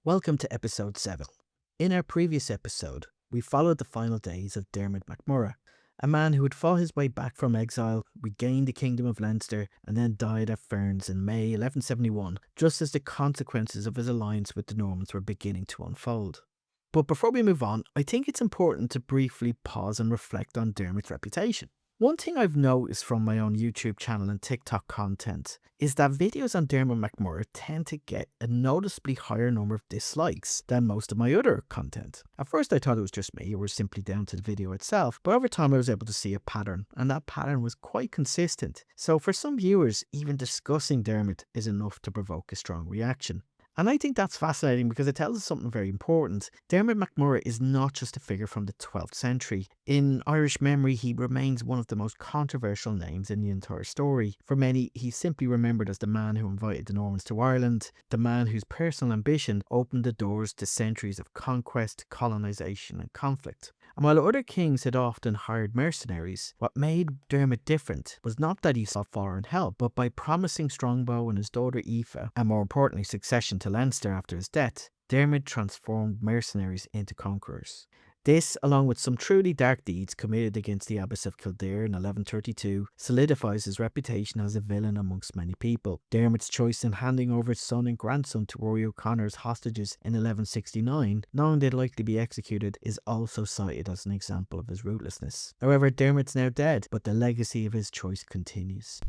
Welcome to episode 7. In our previous episode, we followed the final days of Dermot MacMurrough, a man who had fought his way back from exile, regained the kingdom of Leinster, and then died at Ferns in May 1171, just as the consequences of his alliance with the Normans were beginning to unfold. But before we move on, I think it's important to briefly pause and reflect on Dermot's reputation. One thing I've noticed from my own YouTube channel and TikTok content is that videos on Dermot MacMurrough tend to get a noticeably higher number of dislikes than most of my other content. At first I thought it was just me, or was simply down to the video itself, but over time I was able to see a pattern, and that pattern was quite consistent. So for some viewers, even discussing Dermot is enough to provoke a strong reaction. And I think that's fascinating because it tells us something very important. Dermot MacMurrough is not just a figure from the 12th century. In Irish memory, he remains one of the most controversial names in the entire story. For many, he's simply remembered as the man who invited the Normans to Ireland, the man whose personal ambition opened the doors to centuries of conquest, colonisation and conflict. And while other kings had often hired mercenaries, what made Dermot different was not that he sought foreign help, but by promising Strongbow and his daughter Aoife, and more importantly succession to Leinster after his death, Dermot transformed mercenaries into conquerors. This, along with some truly dark deeds committed against the Abbess of Kildare in 1132, solidifies his reputation as a villain amongst many people. Dermot's choice in handing over his son and grandson to Rory O'Connor as hostages in 1169, knowing they'd likely be executed, is also cited as an example of his ruthlessness. However, Dermot's now dead, but the legacy of his choice continues.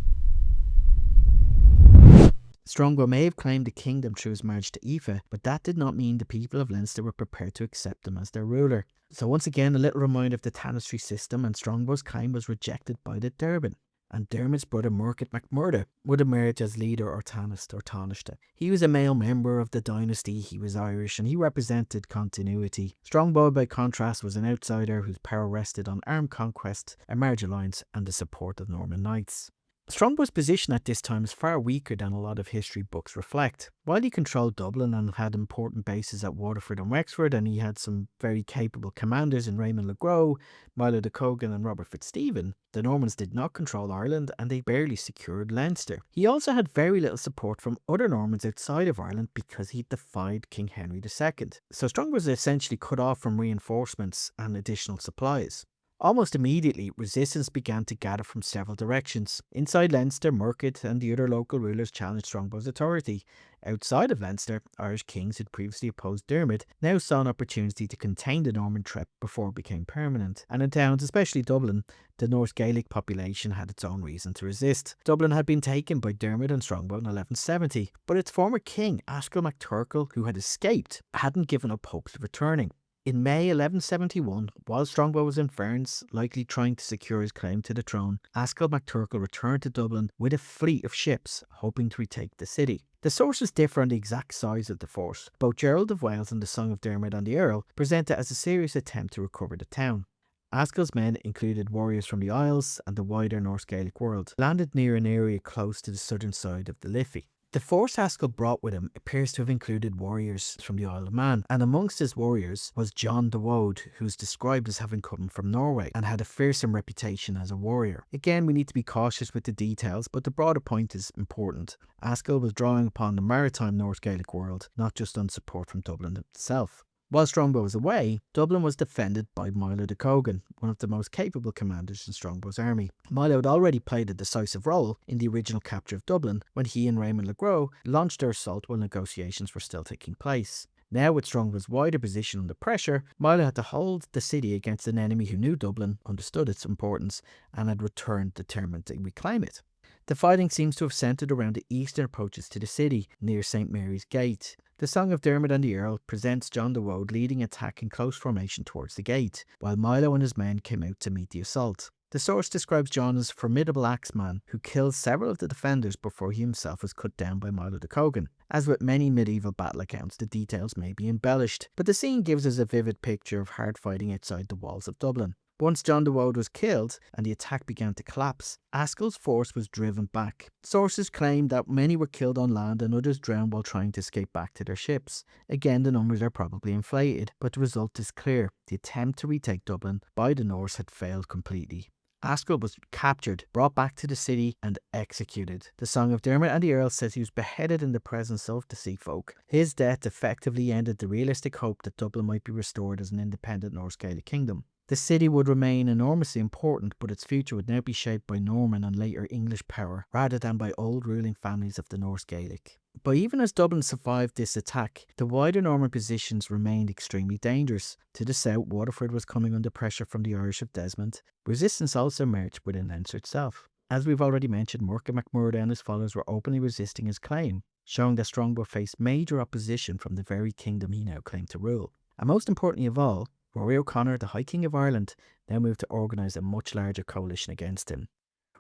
Strongbow may have claimed the kingdom through his marriage to Aoife, but that did not mean the people of Leinster were prepared to accept him as their ruler. So once again, a little reminder of the tanistry system, and Strongbow's claim was rejected by the Derban. And Dermot's brother Murchat MacMurrough would emerge as leader or Tanist or Taoiseach. He was a male member of the dynasty, he was Irish, and he represented continuity. Strongbow, by contrast, was an outsider whose power rested on armed conquest, a marriage alliance, and the support of Norman knights. Strongbow's position at this time is far weaker than a lot of history books reflect. While he controlled Dublin and had important bases at Waterford and Wexford, and he had some very capable commanders in Raymond le Gros, Milo de Cogan and Robert Fitzstephen, the Normans did not control Ireland and they barely secured Leinster. He also had very little support from other Normans outside of Ireland because he defied King Henry II. So Strongbow was essentially cut off from reinforcements and additional supplies. Almost immediately, resistance began to gather from several directions. Inside Leinster, Murchat and the other local rulers challenged Strongbow's authority. Outside of Leinster, Irish kings who'd previously opposed Dermot now saw an opportunity to contain the Norman threat before it became permanent. And in towns, especially Dublin, the Norse-Gaelic population had its own reason to resist. Dublin had been taken by Dermot and Strongbow in 1170, but its former king, Ascall Mac Torcaill, who had escaped, hadn't given up hopes of returning. In May 1171, while Strongbow was in Ferns, likely trying to secure his claim to the throne, Ascall Mac Torcaill returned to Dublin with a fleet of ships, hoping to retake the city. The sources differ on the exact size of the force. Both Gerald of Wales and the Song of Dermot and the Earl present it as a serious attempt to recover the town. Ascall's men included warriors from the Isles and the wider Norse-Gaelic world, landed near an area close to the southern side of the Liffey. The force Ascall brought with him appears to have included warriors from the Isle of Man, and amongst his warriors was John de Wode, who's described as having come from Norway and had a fearsome reputation as a warrior. Again, we need to be cautious with the details, but the broader point is important. Ascall was drawing upon the maritime Norse-Gaelic world, not just on support from Dublin itself. While Strongbow was away, Dublin was defended by Milo de Cogan, one of the most capable commanders in Strongbow's army. Milo had already played a decisive role in the original capture of Dublin when he and Raymond le Gros launched their assault while negotiations were still taking place. Now, with Strongbow's wider position under pressure, Milo had to hold the city against an enemy who knew Dublin, understood its importance, and had returned determined to reclaim it. The fighting seems to have centred around the eastern approaches to the city, near St Mary's Gate. The Song of Dermot and the Earl presents John de Wode leading attack in close formation towards the gate, while Milo and his men came out to meet the assault. The source describes John as a formidable axeman who killed several of the defenders before he himself was cut down by Milo de Cogan. As with many medieval battle accounts, the details may be embellished, but the scene gives us a vivid picture of hard fighting outside the walls of Dublin. Once John de Wode was killed and the attack began to collapse, Ascall's force was driven back. Sources claim that many were killed on land and others drowned while trying to escape back to their ships. Again, the numbers are probably inflated, but the result is clear. The attempt to retake Dublin by the Norse had failed completely. Ascall was captured, brought back to the city, and executed. The Song of Dermot and the Earl says he was beheaded in the presence of the sea folk. His death effectively ended the realistic hope that Dublin might be restored as an independent Norse-Gaelic kingdom. The city would remain enormously important, but its future would now be shaped by Norman and later English power, rather than by old ruling families of the Norse-Gaelic. But even as Dublin survived this attack, the wider Norman positions remained extremely dangerous. To the south, Waterford was coming under pressure from the Irish of Desmond. Resistance also emerged within Leinster itself. As we've already mentioned, Norman MacMurrough and his followers were openly resisting his claim, showing that Strongbow faced major opposition from the very kingdom he now claimed to rule. And most importantly of all, Rory O'Connor, the High King of Ireland, now moved to organise a much larger coalition against him.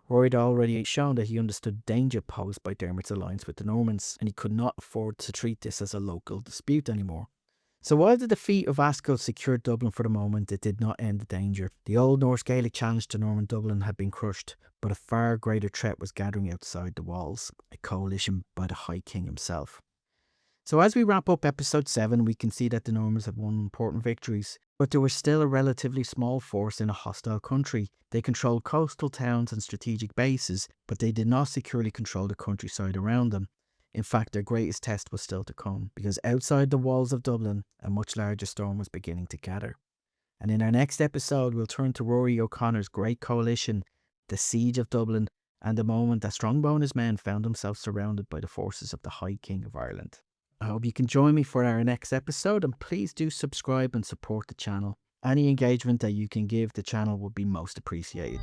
Rory had already shown that he understood danger posed by Dermot's alliance with the Normans, and he could not afford to treat this as a local dispute anymore. So while the defeat of Ascall secured Dublin for the moment, it did not end the danger. The old Norse-Gaelic challenge to Norman Dublin had been crushed, but a far greater threat was gathering outside the walls, a coalition by the High King himself. So as we wrap up episode 7, we can see that the Normans had won important victories, but they were still a relatively small force in a hostile country. They controlled coastal towns and strategic bases, but they did not securely control the countryside around them. In fact, their greatest test was still to come, because outside the walls of Dublin, a much larger storm was beginning to gather. And in our next episode, we'll turn to Rory O'Connor's great coalition, the Siege of Dublin, and the moment that Strongbow and his men found themselves surrounded by the forces of the High King of Ireland. I hope you can join me for our next episode, and please do subscribe and support the channel. Any engagement that you can give the channel would be most appreciated.